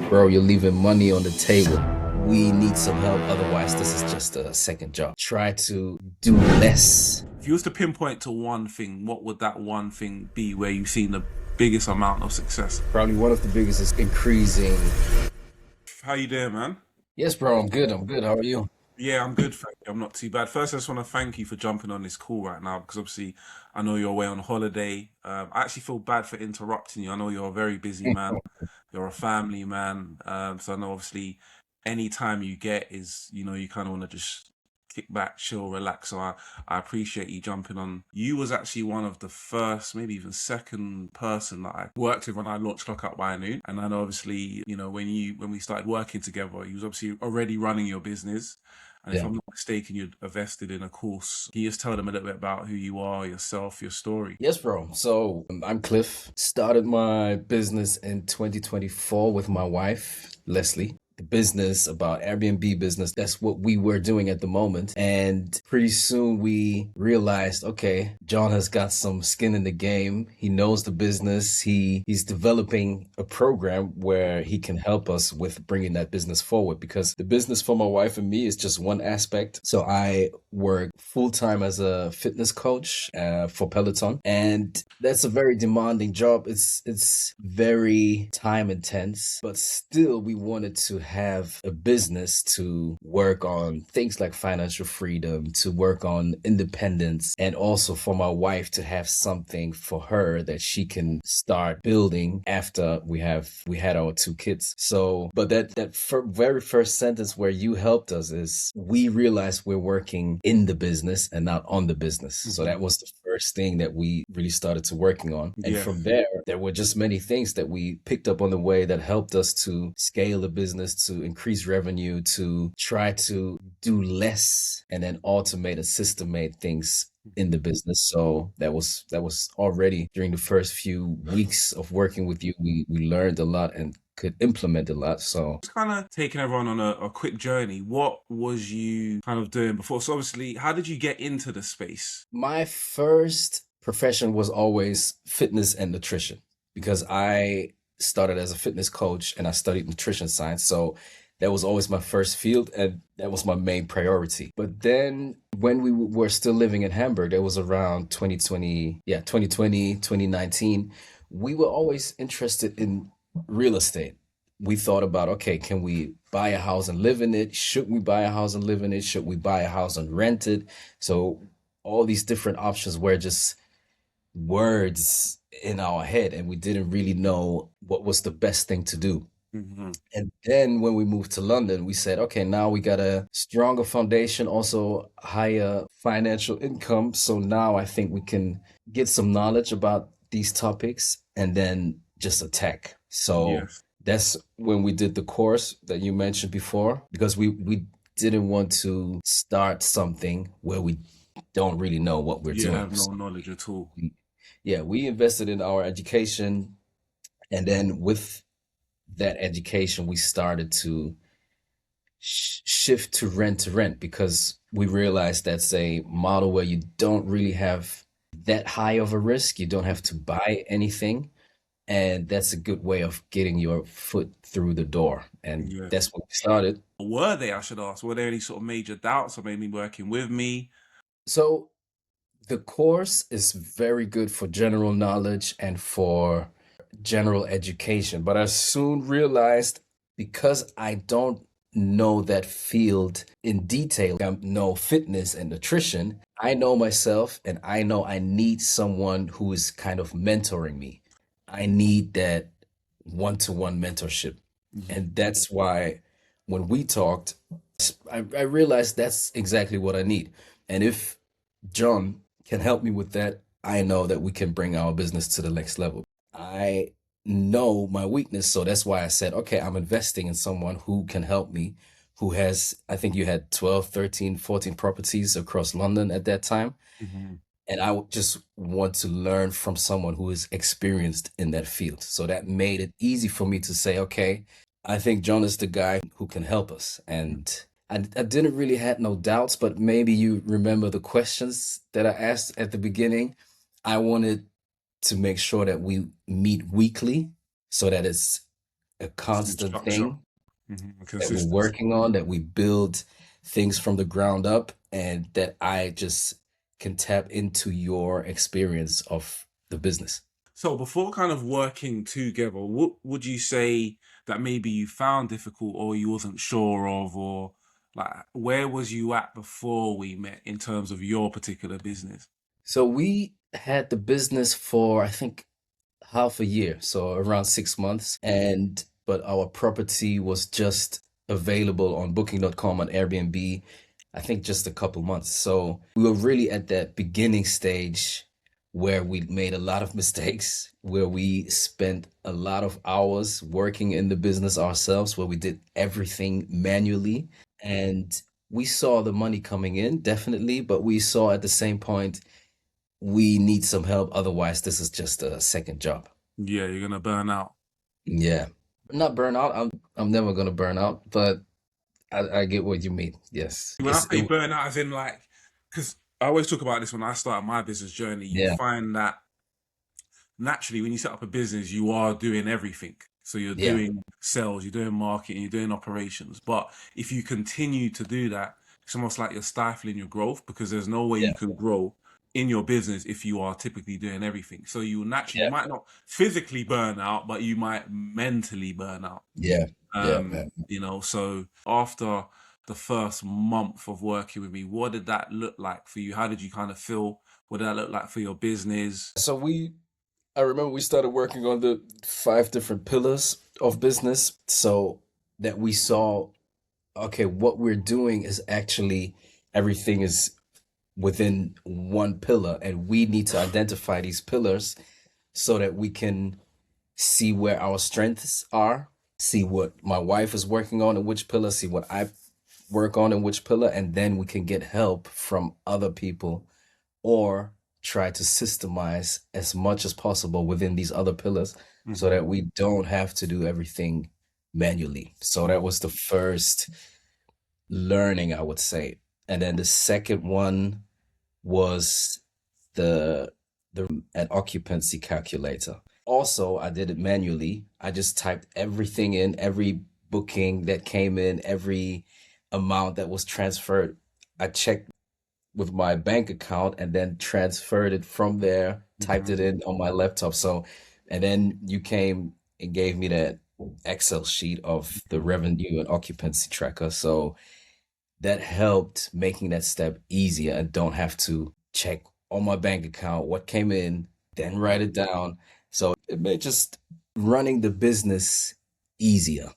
Bro, you're leaving money on the table. We need some help. Otherwise, this is just a second job. Try to do less. If you was to pinpoint to one thing, what would that one thing be where you've seen the biggest amount of success? Probably one of the biggest is increasing. How you doing, man? Yes, bro, I'm good. I'm good. How are you? Yeah, I'm good, thank you. I'm not too bad. First, I just want to thank you for jumping on this call right now because obviously I know you're away on holiday. I actually feel bad for interrupting you. I know you're a very busy man. You're a family man. So I know obviously any time you get is, you kind of want to just kick back, chill, relax. So I appreciate you jumping on. You was actually one of the first, maybe even second person that I worked with when I launched Clock Up by Noon. And I know obviously, when we started working together, you was obviously already running your business. And if Yeah. I'm not mistaken, you're invested in a course. Can you just tell them a little bit about who you are, yourself, your story? Yes, bro. So I'm Cliff. Started my business in 2024 with my wife, Leslie. The business about Airbnb business. That's what we were doing at the moment. And pretty soon we realized, okay, John has got some skin in the game. He knows the business. He's developing a program where he can help us with bringing that business forward because the business for my wife and me is just one aspect. So I work full time as a fitness coach for Peloton, and that's a very demanding job. It's very time intense, but still we wanted to have a business to work on things like financial freedom, to work on independence, and also for my wife to have something for her that she can start building after we had our two kids. So, but very first sentence where you helped us is we realized we're working in the business and not on the business. So Hmm. that was the first thing that we really started to working on. And Yeah. from there were just many things that we picked up on the way that helped us to scale the business, to increase revenue, to try to do less and then automate and systemate things in the business. So that was already during the first few weeks of working with you, we learned a lot and could implement a lot. So Just kind of taking everyone on a quick journey. What was you kind of doing before? So obviously, how did you get into the space? my first profession was always fitness and nutrition because I started as a fitness coach and I studied nutrition science. So that was always my first field and that was my main priority. But then when we were still living in Hamburg, that was around 2020, yeah, 2020, 2019, we were always interested in real estate. We thought about, okay, can we buy a house and live in it? Should we buy a house and live in it? Should we buy a house and rent it? So all these different options were just words in our head, and we didn't really know what was the best thing to do. Hmm. And then when we moved to London, we said, okay, now we got a stronger foundation, also higher financial income. So now I think we can get some knowledge about these topics and then just attack. So Yes. that's when we did the course that you mentioned before, because we didn't want to start something where we don't really know what we're You doing. have no knowledge at all. Yeah, we invested in our education, and then with that education, we started to shift to rent because we realized that's a model where you don't really have that high of a risk. You don't have to buy anything, and that's a good way of getting your foot through the door. And Yes. that's what we started. Were they, I should ask, were there any sort of major doubts or maybe working with me? So the course is very good for general knowledge and for general education, but I soon realized because I don't know that field in detail, I know fitness and nutrition, I know myself and I know I need someone who is kind of mentoring me. I need that one-to-one mentorship. Mhm. And that's why when we talked, I realized that's exactly what I need. And if John can help me with that, I know that we can bring our business to the next level. I know my weakness, so that's why I said, okay, I'm investing in someone who can help me, who has, I think you had 12, 13, 14 properties across London at that time. Mhm. And I would just want to learn from someone who is experienced in that field. So that made it easy for me to say, okay, I think John is the guy who can help us. And I didn't really had no doubts, but maybe you remember the questions that I asked at the beginning. I wanted to make sure that we meet weekly so that it's a Some constant structure. thing that we're Consistency. working on, that we build things from the ground up, and that I just can tap into your experience of the business. So before kind of working together, what would you say that maybe you found difficult or you wasn't sure of, or like where was you at before we met in terms of your particular business? So we had the business for, I think, half a year, so around 6 months. And but our property was just available on booking.com and Airbnb, I think just a couple months. So we were really at that beginning stage where we made a lot of mistakes, where we spent a lot of hours working in the business ourselves, where we did everything manually. And we saw the money coming in, definitely, but we saw at the same point we need some help. Otherwise, this is just a second job. Yeah, you're gonna burn out. Yeah. Not burn out. I'm never gonna burn out, but I get what you mean. Yes. When I say burn out, as in like, because I always talk about this when I started my business journey, you Yeah, find that naturally when you set up a business you are doing everything, so you're yeah, doing sales, you're doing marketing, you're doing operations, but if you continue to do that, it's almost like you're stifling your growth, because there's no way yeah, you can grow in your business if you are typically doing everything. So you naturally, you yeah, might not physically burn out, but you might mentally burn out. yeah, yeah, yeah. So after the first month of working with me, what did that look like for you? How did you kind of feel? What did that look like for your business? So I remember we started working on the 5 different pillars of business, so that we saw, okay, what we're doing is actually everything is within one pillar, and we need to identify these pillars so that we can see where our strengths are, see what my wife is working on in which pillar, see what I work on in which pillar, and then we can get help from other people, or try to systemize as much as possible within these other pillars so Hmm. that we don't have to do everything manually. So that was the first learning, I would say. And then the second one was the an occupancy calculator. Also, I did it manually. I just typed everything in, every booking that came in, every amount that was transferred. I checked with my bank account and then transferred it from there, typed it Hmm. in on my laptop. So, and then you came and gave me that Excel sheet of the revenue and occupancy tracker. So that helped making that step easier, and don't have to check on my bank account what came in, then write it down. So it made just running the business easier.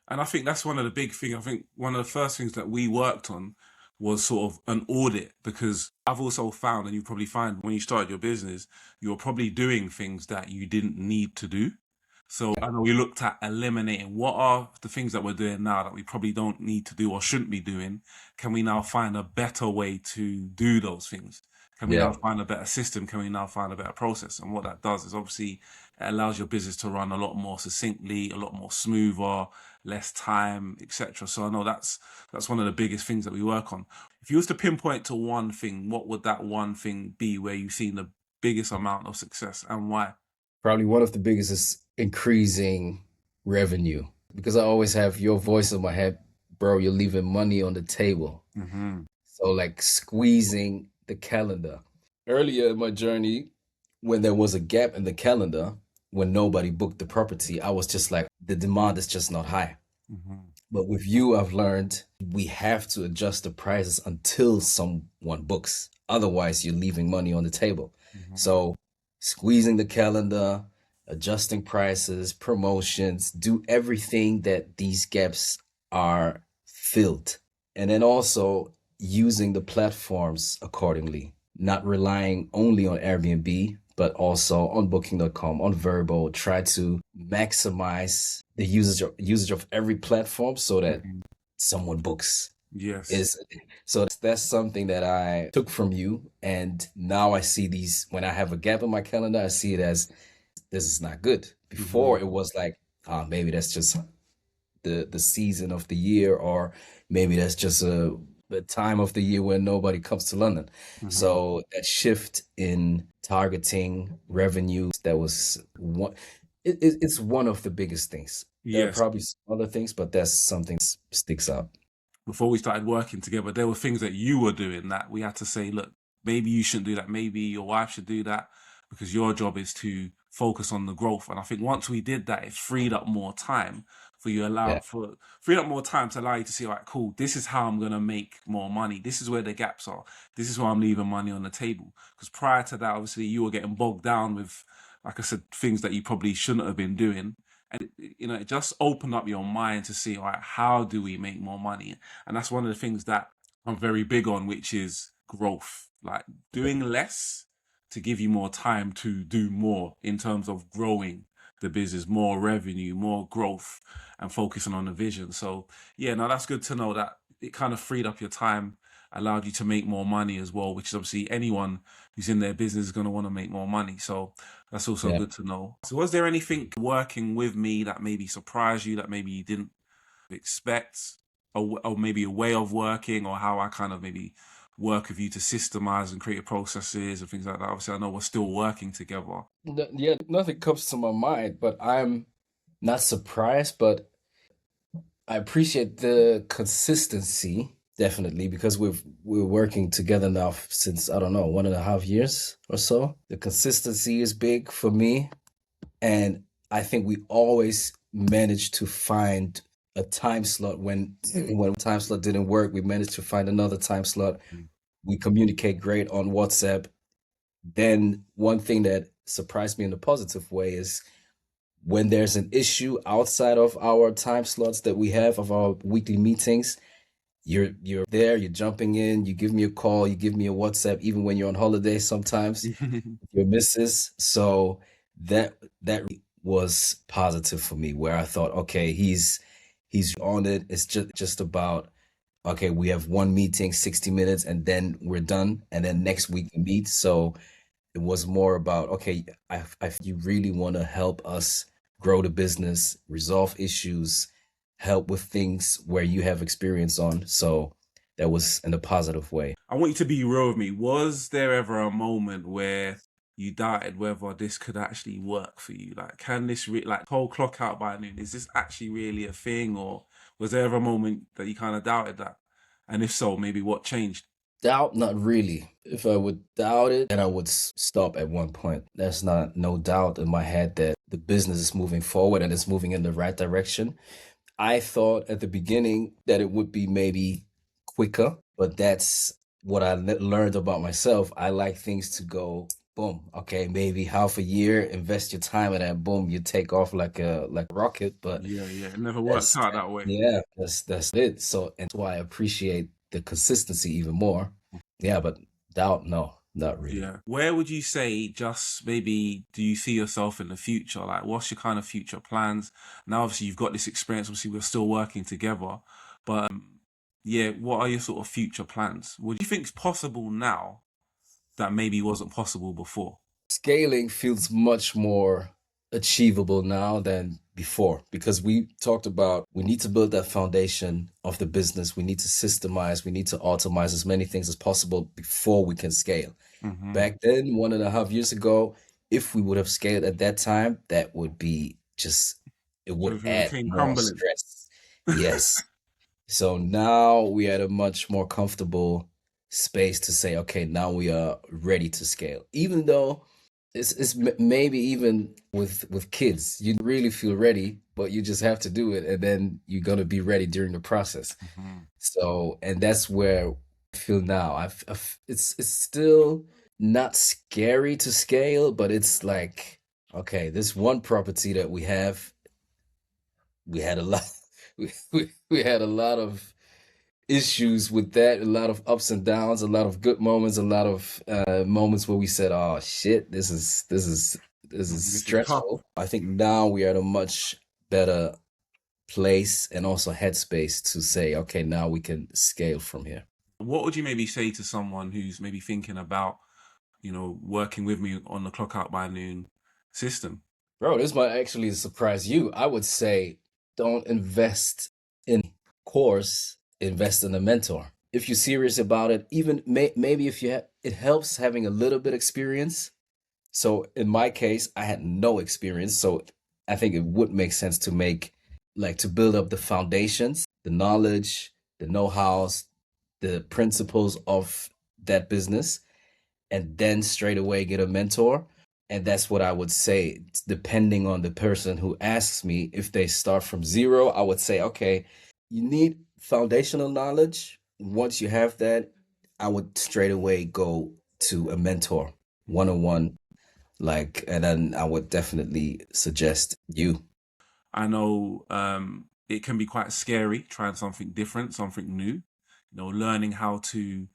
And I think that's one of the big things. I think one of the first things that we worked on was sort of an audit, because I've also found, and you probably find when you started your business, you're probably doing things that you didn't need to do. So I know we looked at eliminating what are the things that we're doing now that we probably don't need to do or shouldn't be doing. Can we now find a better way to do those things? Can we now Yeah, find a better system? Can we now find a better process? And what that does is obviously it allows your business to run a lot more succinctly, a lot more smoother, less time, etc. So I know that's one of the biggest things that we work on. If you was to pinpoint to one thing, what would that one thing be where you've seen the biggest amount of success, and why? probably one of the biggest is increasing revenue, because I always have your voice in my head, bro. You're leaving money on the table. Hmm. So, like, squeezing the calendar. Earlier in my journey, when there was a gap in the calendar, when nobody booked the property, I was just like, the demand is just not high. Hmm. But with you, I've learned we have to adjust the prices until someone books. Otherwise, you're leaving money on the table. Hmm. So, squeezing the calendar, adjusting prices, promotions, do everything that these gaps are filled. And then also using the platforms accordingly, not relying only on Airbnb, but also on booking.com, on Verbo. Try to maximize the usage of every platform so that Hmm. someone books. Yes. Is so that's something that I took from you, and now I see these when I have a gap in my calendar, I see it as this is not good. Hmm. Before it was like, maybe that's just the season of the year, or maybe that's just the time of the year when nobody comes to London. Hmm. So that shift in targeting revenues, that was one. It's one of the biggest things. There are Yes. probably some other things, but that's something that sticks out. Before we started working together, there were things that you were doing that we had to say, look, maybe you shouldn't do that. Maybe your wife should do that because your job is to focus on the growth. And I think once we did that, it freed up more time for you Yeah, freed up more time to allow you to see, all right, cool, this is how I'm gonna make more money. This is where the gaps are. This is where I'm leaving money on the table. Because prior to that, obviously you were getting bogged down with, like I said, things that you probably shouldn't have been doing. And it just opened up your mind to see, all right, how do we make more money? And that's one of the things that I'm very big on, which is growth. Like doing less to give you more time to do more in terms of growing the business, more revenue, more growth, and focusing on the vision. So yeah, no, that's good to know that it kind of freed up your time, allowed you to make more money as well, which is obviously anyone who's in their business is going to want to make more money. So that's also yeah. good to know. So was there anything working with me that maybe surprised you, that maybe you didn't expect, or maybe a way of working, or how I kind of maybe work with you to systemize and create processes and things like that? Obviously, I know we're still working together. Yeah, nothing comes to my mind, but I'm not surprised, but I appreciate the consistency definitely because we're working together now since I don't know 1.5 years or so. The consistency is big for me, and I think we always manage to find a time slot when time slot didn't work. We managed to find another time slot. Mm. We communicate great on WhatsApp. Then one thing that surprised me in a positive way is when there's an issue outside of our time slots that we have of our weekly meetings, you're there, you're jumping in, you give me a call, you give me a WhatsApp, even when you're on holiday sometimes, your missus. So that was positive for me, where I thought, okay, he's on it. It's just about okay, we have one meeting, 60 minutes, and then we're done, and then next week we meet. So it was more about, okay, you really want to help us grow the business, resolve issues, help with things where you have experience on. So that was in a positive way. I want you to be real with me. Was there ever a moment where you doubted whether this could actually work for you? Like, can this like whole clock out by noon? Is this actually really a thing, or was there ever a moment that you kind of doubted that? And if so, maybe what changed? Doubt, not really. If I would doubt it, then I would stop at one point. There's not no doubt in my head that the business is moving forward and it's moving in the right direction. I thought at the beginning that it would be maybe quicker, but that's what I learned about myself. I like things to go boom. Okay, maybe half a year, invest your time in that, boom, you take off like a rocket. But Yeah, yeah, it never worked that's out that way. yeah, that's it. So and that's why I appreciate the consistency even more. Yeah, but doubt, no, not really. Yeah. Where would you say, just maybe, do you see yourself in the future? Like, what's your kind of future plans? Now, obviously, you've got this experience. Obviously, we're still working together. But yeah, what are your sort of future plans? What do you think is possible now that maybe wasn't possible before? Scaling feels much more achievable now than before because we talked about we need to build that foundation of the business. We need to systemize, we need to automate as many things as possible before we can scale. Hmm. Back then, 1.5 years ago, if we would have scaled at that time, that would be just, it would Everything would have add came more crumbling. stress. Yes. So now we're at a much more comfortable space to say, okay, now we are ready to scale. Even though maybe even with kids, you really feel ready, but you just have to do it, and then you're gonna be ready during the process. Hmm. So, and that's where I feel now. It's still not scary to scale, but it's like, okay, this one property that we had a lot, we had a lot of issues with that, a lot of ups and downs, a lot of good moments, a lot of moments where we said, "Oh shit, this is This is tough. stressful." I think now we are at a much better place and also headspace to say, "Okay, now we can scale from here." What would you maybe say to someone who's maybe thinking about, working with me on the clock out by noon system? Bro, this might actually surprise you. I would say don't invest in course, invest in a mentor. If you're serious about it, even maybe if it helps having a little bit experience. So in my case, I had no experience, so I think it would make sense to make like to build up the foundations, the knowledge, the know-hows, the principles of that business, and then straight away get a mentor. And that's what I would say, depending on the person who asks me. If they start from zero, I would say, okay, you need foundational knowledge. Once you have that, I would straight away go to a mentor, one-on-one, like, and then I would definitely suggest you. I know it can be quite scary trying something different, something new. You know, learning how to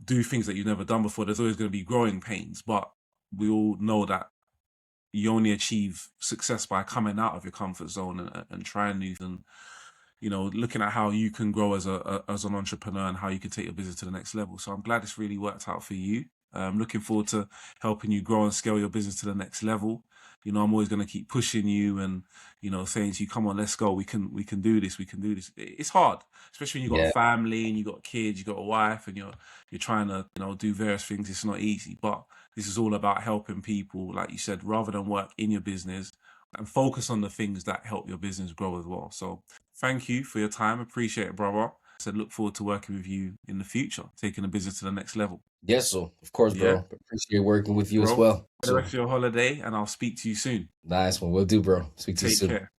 do things that you've never done before. There's always going to be growing pains, but we all know that you only achieve success by coming out of your comfort zone and trying new things. And you know, looking at how you can grow as as an entrepreneur and how you can take your business to the next level. So I'm glad it's really worked out for you. Looking forward to helping you grow and scale your business to the next level. You know, I'm always going to keep pushing you and, you know, saying to you, come on, let's go. We can do this. We can do this. It's hard, especially when you've got a Yeah. family and you've got kids, you've got a wife, and you're trying to, you know, do various things. It's not easy, but this is all about helping people, like you said, rather than work in your business, and focus on the things that help your business grow as well. So thank you for your time. Appreciate it, brother. I said look forward to working with you in the future, taking the business to the next level. Yes, so of course, Yeah, bro. Appreciate working with you as bro. well. For the So rest of your holiday, and I'll speak to you soon. nice one. Will do, bro. Speak to you Take soon. care.